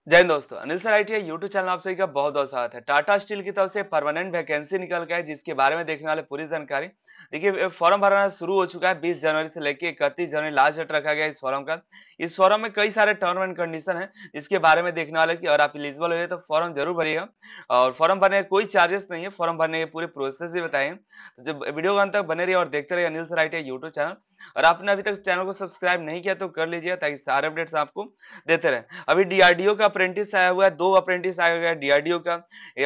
जय हिंद दोस्तों, Anil sir ITI YouTube channel आप सभी का बहुत बहुत स्वागत है। टाटा स्टील की तरफ से परमानेंट वैकेंसी निकल गया है, जिसके बारे में देखने वाले पूरी जानकारी। देखिए, फॉर्म भरना शुरू हो चुका है। 20 जनवरी से लेके 31 जनवरी लास्ट डेट रखा गया है इस फॉर्म का। इस फॉर्म में कई सारे टर्म एंड कंडीशन है, जिसके बारे में देखने वाले कि अगर आप एलिजिबल हुए तो फॉर्म जरूर भरिएगा। और फॉर्म भरने का कोई चार्जेस नहीं है, फॉर्म भरने के पूरे प्रोसेस ही बताए। तो जब वीडियो को अंत तक बने रहिए और देखते रहिए Anil sir ITI YouTube channel. और आपने अभी तक चैनल को सब्सक्राइब नहीं किया तो कर लीजिए, ताकि सारे अपडेट्स आपको देते रहे। अभी डीआरडीओ का अप्रेंटिस आया हुआ है, 2 अप्रेंटिस आया हुआ है डीआरडीओ का।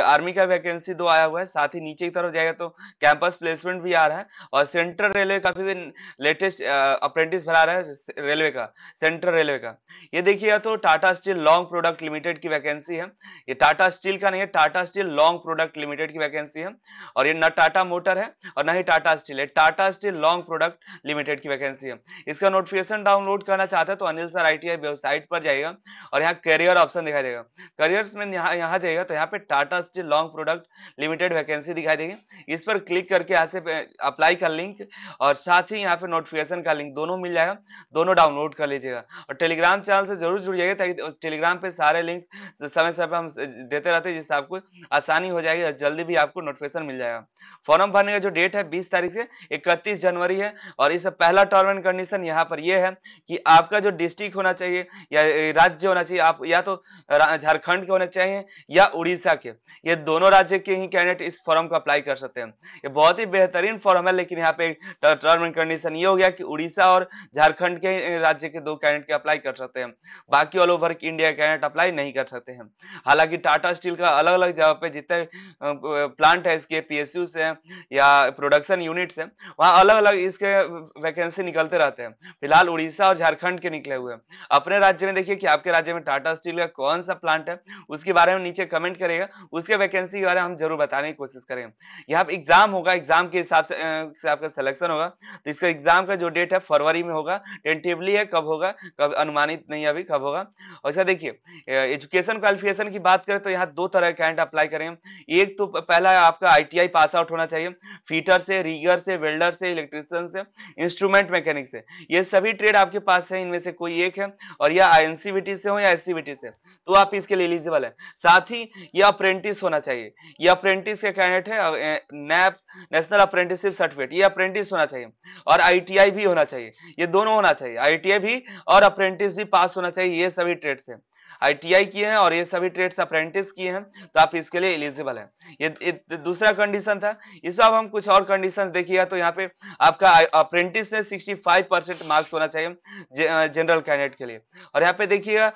आर्मी का वैकेंसी 2 आया हुआ है। साथ ही नीचे की तरफ जाएगा तो कैंपस प्लेसमेंट भी आ रहा है। और सेंट्रल रेलवे का भी लेटेस्ट अप्रेंटिस भरा रहा है, रेलवे का, सेंट्रल रेलवे का। ये देखिएगा तो Tata steel long product limited की वैकेंसी है। ये टाटा स्टील का नहीं है, Tata steel long product limited की वैकेंसी है। और ये न टाटा मोटर है और न ही टाटा स्टील है, Tata steel long product limited की वैकेंसी है। इसका नोटिफिकेशन डाउनलोड करना चाहते हैं तो अनिल सर आईटीआई वेबसाइट पर जाइएगा और यहाँ करियर ऑप्शन दिखाई देगा। करियर्स में यहाँ जाइएगा तो यहाँ पे Tata steel long product limited vacancy दिखाई देगी। इस पर क्लिक करके यहाँ से अप्लाई का लिंक और साथ ही यहाँ पे नोटिफिकेशन का लिंक दोनों मिल जाएगा। दोनों डाउनलोड कर लीजिएगा और टेलीग्राम चैनल से जरूर जुड़ जाइए, ताकि टेलीग्राम पे सारे लिंक्स समय समय पर हम देते रहते हैं, जिससे आपको आसानी हो जाएगी और जल्दी भी आपको नोटिफिकेशन मिल जाएगा। फॉर्म भरने का जो डेट है 20 तारीख से 31 जनवरी है। और इस पहला टर्म एंड कंडीशन यहाँ पर यह है कि आपका जो डिस्ट्रिक्ट होना चाहिए या राज्य होना चाहिए, आप या तो झारखंड के होने चाहिए या उड़ीसा के। ये दोनों राज्य के ही कैंडिडेट इस फॉर्म को अप्लाई कर सकते हैं। ये बहुत ही बेहतरीन फॉर्म है, लेकिन यहाँ पे टर्म एंड कंडीशन ये हो गया कि उड़ीसा और झारखंड के राज्य के 2 कैंडिडेट के अप्लाई कर सकते हैं। बाकी all over India candidate apply नहीं कर सकते हैं। हालांकि टाटा स्टील का अलग अलग जगह पे जितने प्लांट है, इसके पीएसयू से या प्रोडक्शन यूनिट्स है, वहाँ अलग अलग इसके वैकेंसी निकलते रहते हैं। फिलहाल उड़ीसा और झारखंड के निकले हुए हैं। अपने राज्य में देखिए कि आपके राज्य में टाटा स्टील का कौन सा प्लांट है, उसके बारे में नीचे कमेंट करेगा। उसके वैकेंसी के बारे में हम जरूर बताने की कोशिश करेंगे। यहाँ पे एग्जाम होगा, एग्जाम के हिसाब से आपका सिलेक्शन होगा। तो इसका एग्जाम का जो डेट है फरवरी में होगा। टेंटेटिवली है, कब होगा कब अनुमानित नहीं है अभी कब होगा। और ऐसा देखिए, एजुकेशन क्वालिफिकेशन की बात करें तो यहाँ 2 तरह के कैंडिडेट अप्लाई करेंगे। एक तो पहला आपका आईटीआई पास आउट होना चाहिए, फीटर से, रीगर से, वेल्डर से, इलेक्ट्रिशियन से, इंस्ट्रूमेंट मैकेनिक से। ये सभी ट्रेड आपके पास है, इनमें से कोई एक है। और या आईएनसीवीटी से हो या एससीवीटी से, तो आप इसके लिए एलिजिबल है। साथ ही ये अप्रेंटिस होना चाहिए। ये अप्रेंटिस के कैंडिडेट है, नैप नेशनल अप्रेंटिसशिप सर्टिफिकेट, ये अप्रेंटिस होना चाहिए। और आईटीआई भी होना चाहिए। ये दोनों होना चाहिए, आईटीआई भी और अप्रेंटिस भी पास होना चाहिए। ये सभी ट्रेड से आईटीआई किए हैं और ये सभी ट्रेड्स अप्रेंटिस किए हैं, तो आप इसके लिए एलिजिबल हैं। ये दूसरा कंडीशन था। इस बार हम कुछ और कंडीशंस देखिएगा तो यहाँ पे आपका अप्रेंटिस से 65% मार्क्स होना चाहिए जनरल कैंडिडेट के लिए। और यहाँ पे देखिएगा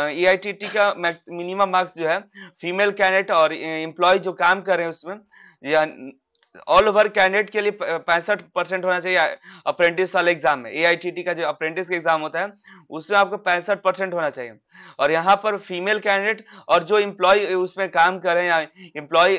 एआईटीटी का मिनिमम मार्क्स जो है, फीमेल कैंडिडेट और एम्प्लॉय जो काम कर रहे हैं उसमें, या ऑल ओवर कैंडिडेट के लिए 65% होना चाहिए अप्रेंटिस वाले एग्जाम में। एआईटीटी का जो अप्रेंटिस का एग्जाम होता है उसमें आपको 65% होना चाहिए। और यहाँ पर फीमेल कैंडिडेट और जो एम्प्लॉय उसमें काम कर रहे हैं, या एम्प्लॉय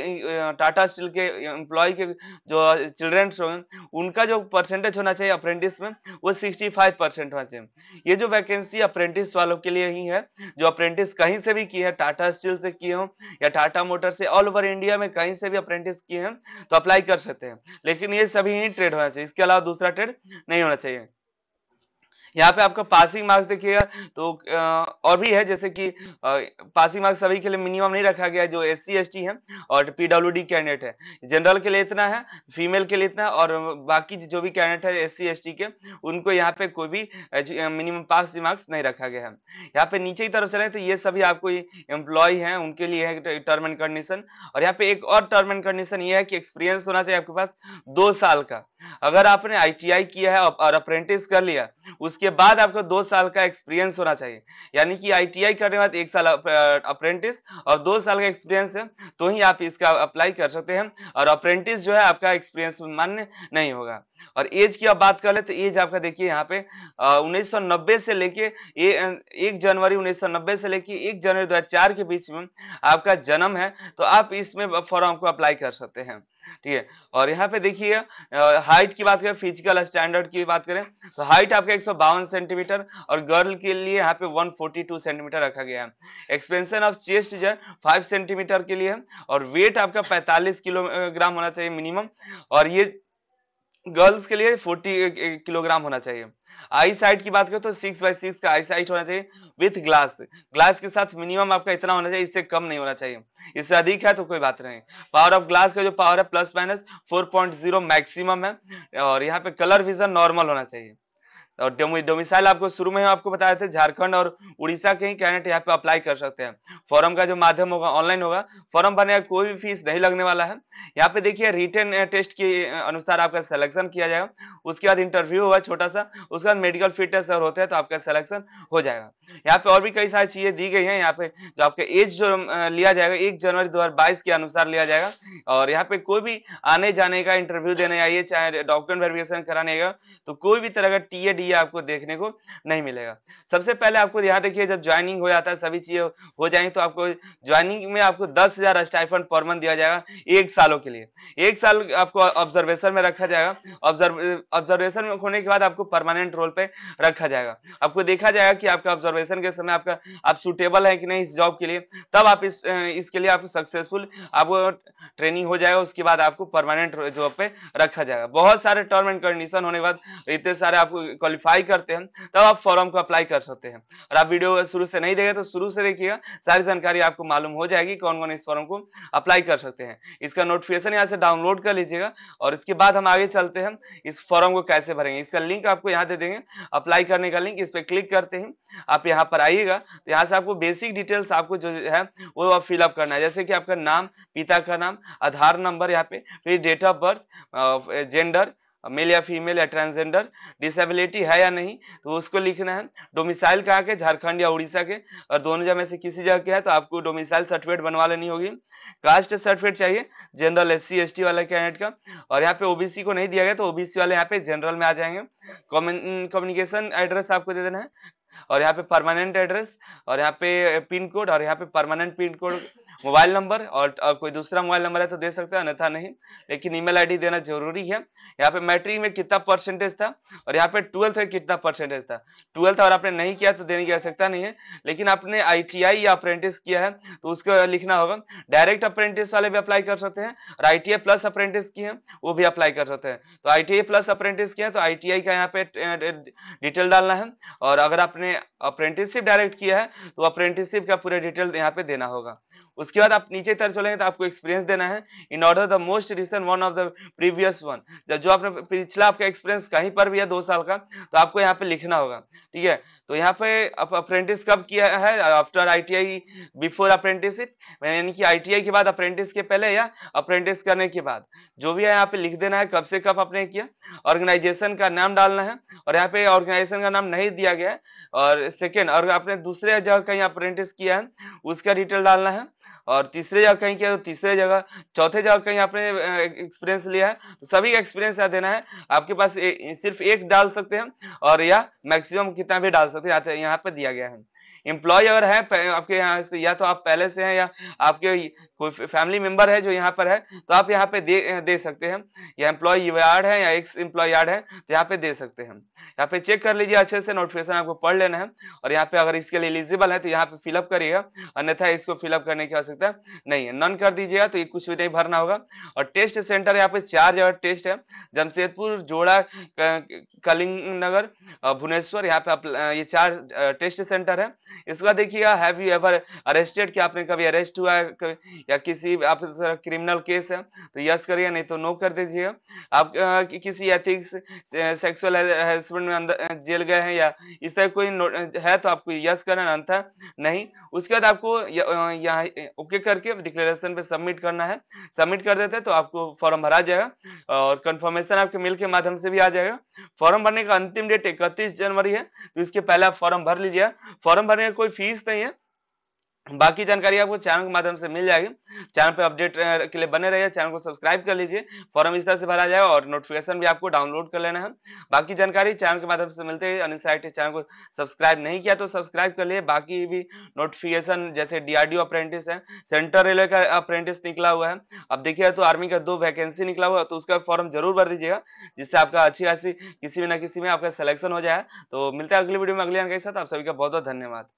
टाटा स्टील के एम्प्लॉय के जो चिल्ड्रंस होंगे, उनका जो परसेंटेज होना चाहिए अप्रेंटिस में, वो 65% होना चाहिए। ये जो वैकेंसी अप्रेंटिस वालों के लिए ही है, जो अप्रेंटिस कहीं से भी किए हैं, टाटा स्टील से किए हो या टाटा मोटर से, ऑल ओवर इंडिया में कहीं से भी अप्रेंटिस किए हैं तो अप्लाई कर सकते हैं। लेकिन ये सभी ही ट्रेड होना चाहिए, इसके अलावा दूसरा ट्रेड नहीं होना चाहिए। यहाँ पे आपका पासिंग मार्क्स देखिएगा तो और भी है, जैसे कि पासिंग मार्क्स सभी के लिए मिनिमम नहीं रखा गया है, जो एससी एसटी है और पीडब्ल्यूडी कैंडिडेट है। जनरल के लिए इतना है, फीमेल के लिए इतना है, और बाकी जो भी कैंडिडेट है एससी एसटी के, उनको यहाँ पे कोई भी मिनिमम पासिंग मार्क्स नहीं रखा गया है। यहाँ पे नीचे की तरफ चले तो ये सभी आपको एम्प्लॉय है उनके लिए है टर्म एंड कंडीशन। और यहाँ पे एक और टर्म एंड कंडीशन ये है कि एक्सपीरियंस होना चाहिए आपके पास 2 साल का। अगर आपने आईटीआई किया है और अप्रेंटिस कर लिया, उसके बाद आपको 2 साल का एक्सपीरियंस होना चाहिए। यानी कि आईटीआई करने के बाद 1 साल अप्रेंटिस और 2 साल का एक्सपीरियंस है, तो ही आप इसका अप्लाई कर सकते हैं। और अप्रेंटिस जो है आपका एक्सपीरियंस मान्य नहीं होगा। और एज की आप बात कर ले तो एज आपका देखिए यहाँ पे 1990 से लेके 1 जनवरी 1990 से लेके 1 जनवरी 2004 के बीच में आपका जन्म है, तो आप इसमें फॉर्म को अप्लाई कर सकते हैं। ठीक है। और यहाँ पे देखिए हाइट की बात करें, फिजिकल स्टैंडर्ड की बात करें तो हाइट आपका 152 सेंटीमीटर और गर्ल के लिए यहाँ पे 142 सेंटीमीटर रखा गया है। एक्सपेंशन ऑफ चेस्ट जो है 5 सेंटीमीटर के लिए है। और वेट आपका 45 किलोग्राम होना चाहिए मिनिमम। और ये गर्ल्स के लिए 40 किलोग्राम होना चाहिए। आई साइट की बात करें तो 6/6 का आई साइट होना चाहिए विथ ग्लास। ग्लास के साथ मिनिमम आपका इतना होना चाहिए, इससे कम नहीं होना चाहिए। इससे अधिक है तो कोई बात नहीं। पावर ऑफ ग्लास का जो पावर है प्लस माइनस 4.0 मैक्सिमम है। और यहाँ पे कलर विजन नॉर्मल होना चाहिए। और डोमिसाइल आपको शुरू में आपको बताया था झारखंड और उड़ीसा के ही कैंडिडेट यहाँ पे अप्लाई कर सकते हैं। फॉर्म का जो माध्यम होगा ऑनलाइन होगा। फॉर्म भरने का कोई भी फीस नहीं लगने वाला है। यहाँ पे देखिए रिटन टेस्ट के अनुसार आपका सिलेक्शन किया जाएगा। उसके बाद इंटरव्यू होगा छोटा सा, उसके बाद मेडिकल फिटनेस अगर होता है तो आपका सिलेक्शन हो जाएगा। यहाँ पे और भी कई सारी चीजें दी गई हैं। यहाँ पे जो आपका एज जो लिया जाएगा 1 जनवरी 2022 के अनुसार लिया जाएगा। और यहाँ पे कोई भी आने जाने का, इंटरव्यू देने आइए, चाहे डॉक्यूमेंट वेरिफिकेशन कराने आएगा, तो कोई भी तरह का टीए डीए आपको देखने को नहीं मिलेगा। सबसे पहले आपको यहाँ देखिए जब ज्वाइनिंग हो जाता है, सभी चीजें हो जाएंगी तो आपको ज्वाइनिंग में आपको 10,000 स्टाइफंड पर मंथ दिया जाएगा 1 सालों के लिए। 1 साल आपको ऑब्जर्वेशन में रखा जाएगा। ऑब्जर्वेशन में होने के बाद आपको परमानेंट रोल पे रखा जाएगा। आपको देखा जाएगा कि आपका ऑब्जर्वेशन के समय आप सुटेबल है कि नहीं इस जॉब के लिए, तब आप इसके लिए आप सक्सेसफुल आपको ट्रेनिंग हो जाएगा। उसके बाद आपको परमानेंट जॉब पे रखा जाएगा। बहुत सारे टर्म एंड कंडीशन होने के बाद इतने सारे आपको क्वालिफाई करते हैं तब आप फॉर्म को अप्लाई कर सकते हैं। और आप वीडियो शुरू से नहीं देखे तो शुरू से देखिएगा, सारी जानकारी आपको मालूम हो जाएगी कौन कौन इस फॉर्म को अप्लाई कर सकते हैं। इसका नोटिफिकेशन यहाँ से डाउनलोड कर लीजिएगा। और इसके बाद हम आगे चलते हैं इस फॉर्म को कैसे भरेंगे। इसका लिंक आपको यहाँ दे देंगे, अप्लाई करने का लिंक। इस पर क्लिक करते ही आप यहाँ पर आइएगा तो यहाँ से आपको बेसिक डिटेल्स आपको जो है वो आप फिलअप करना है। जैसे कि आपका नाम, पिता का नाम, आधार नंबर, यहाँ पे फिर date of birth, gender male या फीमेल या ट्रांसजेंडर, डिसेबिलिटी है या नहीं तो उसको लिखना है। डोमिसाइल कहाँ के, झारखंड या उड़ीसा के, और दोनों जगह में से किसी जगह के है तो आपको डोमिसाइल सर्टिफिकेट बनवा लेनी होगी। कास्ट सर्टिफिकेट चाहिए जनरल SC ST वाला कैंडिडेट का। और यहाँ पे ओबीसी को नहीं दिया गया तो ओबीसी वाले यहाँ पे जनरल में आ जाएंगे। कम्युनिकेशन एड्रेस आपको दे देना है, और यहाँ पे परमानेंट एड्रेस, और यहाँ पे पिन कोड, और यहाँ पे permanent pin code, mobile number, और कोई दूसरा मोबाइल नंबर है तो दे सकते हैं, अन्यथा नहीं। लेकिन ईमेल आईडी देना जरूरी है। यहाँ पे मैट्रिक में कितना परसेंटेज था, और यहाँ पे 12th में कितना परसेंटेज था। 12th और आपने नहीं किया तो देने की आवश्यकता नहीं है, लेकिन आपने ITI या अप्रेंटिस किया है तो उसको लिखना होगा। डायरेक्ट अप्रेंटिस वाले भी अप्लाई कर सकते हैं, और ITI प्लस अप्रेंटिस किए हैं वो भी अप्लाई कर सकते हैं। तो ITI प्लस अप्रेंटिस किया है तो ITI का यहाँ पे डिटेल डालना है। और अगर आपने अप्रेंटिसशिप डायरेक्ट किया है तो अप्रेंटिसशिप का पूरा डिटेल यहाँ पे देना होगा। उसके बाद आप नीचे तरफ चलेंगे तो आपको एक्सपीरियंस देना है। In order the most recent one of the previous one, जो आपने पिछला आपका एक्सपीरियंस कहीं पर भी है 2 साल का तो आपको यहाँ पे लिखना होगा। ठीक है, तो यहाँ पे आप अप्रेंटिस कब किया है, आफ्टर ITI बिफोर अप्रेंटिसशिप, यानी कि ITI के बाद अप्रेंटिस के पहले या अप्रेंटिस करने के बाद, जो भी है यहाँ पे लिख देना है कब से कब आपने किया। ऑर्गेनाइजेशन का नाम डालना है, और यहाँ पे ऑर्गेनाइजेशन का नाम नहीं दिया गया है। और सेकेंड, और आपने दूसरे जगह कहीं अप्रेंटिस किया है उसका डिटेल डालना है। और तीसरे जगह कहीं किया तो तीसरे जगह, चौथे जगह कहीं आपने एक्सपीरियंस लिया है तो सभी का एक्सपीरियंस यहाँ देना है। आपके पास सिर्फ एक डाल सकते हैं, और या मैक्सिमम कितना भी डाल सकते हैं, यहाँ पे दिया गया है। एम्प्लॉय अगर है आपके यहाँ से, या तो आप पहले से हैं या आपके कोई फैमिली मेंबर है जो यहाँ पर है तो आप यहाँ पे दे सकते हैं। या एम्प्लॉय यार्ड है या एक्स एम्प्लॉय यार्ड है तो यहाँ पे दे सकते हैं। यहाँ पे चेक कर लीजिए अच्छे से, नोटिफिकेशन आपको पढ़ लेना है। और यहाँ पे अगर इसके लिए एलिजिबल है तो यहाँ पे फिलअप करिएगा, अन्यथा इसको फिलअप करने की आवश्यकता नहीं है। नन कर दीजिएगा तो ये कुछ भी नहीं भरना होगा। और टेस्ट सेंटर यहाँ पे 4 जगह टेस्ट है, जमशेदपुर, जोड़ा, कलिंगनगर, भुवनेश्वर, यहाँ पे ये 4 टेस्ट सेंटर है। इसके बाद देखिएगा हैव यू एवर अरेस्टेड, क्या आपने कभी अरेस्ट हुआ है या किसी आप क्रिमिनल केस है तो यस करिए, नहीं तो नो कर दीजिएगा। आप किसी एथिक्स सेक्सुअल हैरेसमेंट में अंदर जेल गए हैं या इस तरह कोई है तो आपको यस करना, अन्यथा नहीं। उसके बाद आपको यहाँ ओके करके डिक्लेरेशन पे सबमिट करना है। सबमिट कर देते हैं तो आपको फॉर्म भरा जाएगा, और कंफर्मेशन आपके मेल के माध्यम से भी आ जाएगा। फॉर्म भरने का अंतिम डेट 31 जनवरी है, तो इसके पहले आप फॉर्म भर लीजिए। फॉर्म भरने का कोई फीस नहीं है, बाकी जानकारी आपको चैनल के माध्यम से मिल जाएगी। चैनल पे अपडेट के लिए बने रहिए, चैनल को सब्सक्राइब कर लीजिए। फॉर्म इस तरह से भरा जाएगा, और नोटिफिकेशन भी आपको डाउनलोड कर लेना है। बाकी जानकारी चैनल के माध्यम से मिलते हैं। अनसाइट चैनल को सब्सक्राइब नहीं किया तो सब्सक्राइब कर लिए। बाकी भी नोटिफिकेशन जैसे DRDO अप्रेंटिस है, सेंट्रल रेलवे का अप्रेंटिस निकला हुआ है, अब देखिए तो आर्मी का 2 वैकेंसी निकला हुआ है, तो उसका फॉर्म जरूर भर दीजिएगा, जिससे आपका अच्छी खासी किसी भी ना किसी में आपका सिलेक्शन हो जाए। तो मिलता है अगली वीडियो में अगली जानकारी के साथ। आप सभी का बहुत बहुत धन्यवाद।